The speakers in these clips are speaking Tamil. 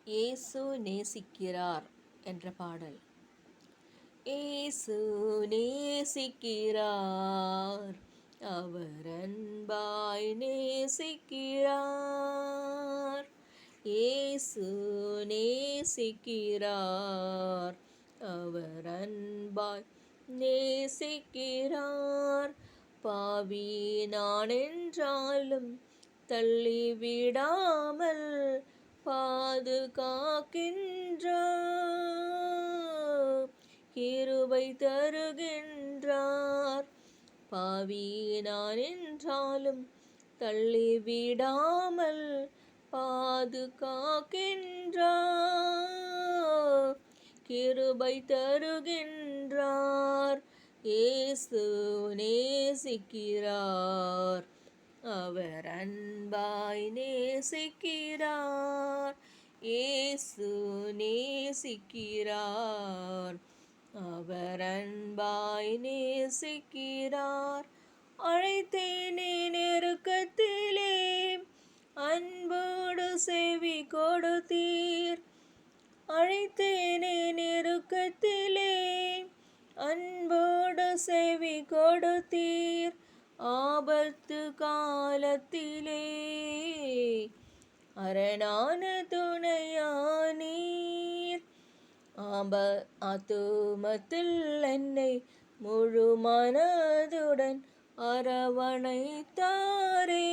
இயேசு நேசிக்கிறார் என்ற பாடல். இயேசு நேசிக்கிறார், அவர் அன்பாய் நேசிக்கிறார். இயேசு நேசிக்கிறார், அவர் அன்பாய் நேசிக்கிறார். பாவி நான் என்றாலும் தள்ளிவிடாமல் பாதுகாக்கின்றார், கிருபை தருகின்றார். பாவி நான் என்றாலும் தள்ளிவிடாமல் பாதுகாக்கின்றார், கிருபை தருகின்றார். இயேசு நேசிக்கிறார், அவர் அன்பாய் நேசிக்கிறார். இயேசு நேசிக்கிறார், அவர் அன்பாய் நேசிக்கிறார். அழைத்தேனே நெருக்கத்திலே, அன்போடு செவி கொடுத்தீர். அழைத்தேனே நெருக்கத்திலே, அன்போடு செவி கொடுத்தீர். ஆபத்து காலத்திலே அரணான துணையானீர். ஆத்துமத்தில் என்னை முழு மனதுடன் அரவணைத்தாரே,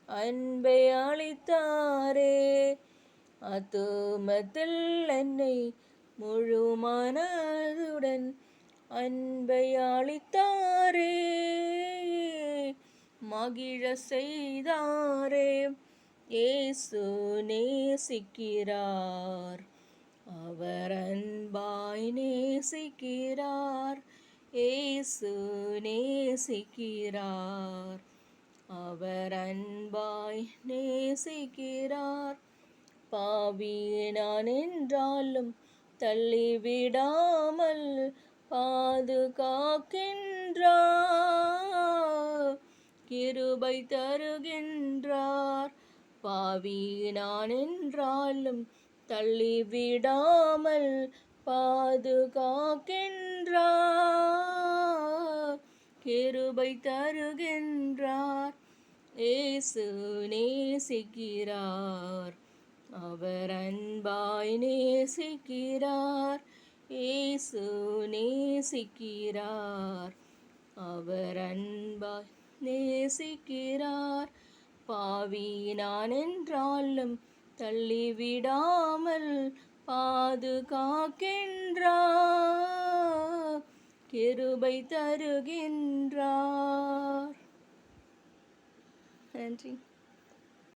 அன்பை அளித்தாரே. ஆத்துமத்தில் என்னை முழு மனதுடன் அன்பை அளித்தாரே, மகிழ செய்தாரே. இயேசு நேசிக்கிறார், அவர் அன்பாய் நேசிக்கிறார். இயேசு நேசிக்கிறார், அவர் அன்பாய் நேசிக்கிறார். பாவி நான் என்றாலும் தள்ளிவிடாமல் பாதுகாக்கின்றார், கிருபை தருகின்றார். பாவி நான் என்றாலும் தள்ளிவிடாமல் பாதுகாக்கின்றார், கிருபை தருகின்றார். இயேசு நேசிக்கிறார், அவர் அன்பாய் நேசிக்கிறார். இயேசு நேசிக்கிறார், அவர் அன்பாய் நேசிக்கிறார். பாவி நான் என்றாலும் தள்ளிவிடாமல் பாதுகாக்கின்றார், கிருபை தருகின்றார். நன்றி.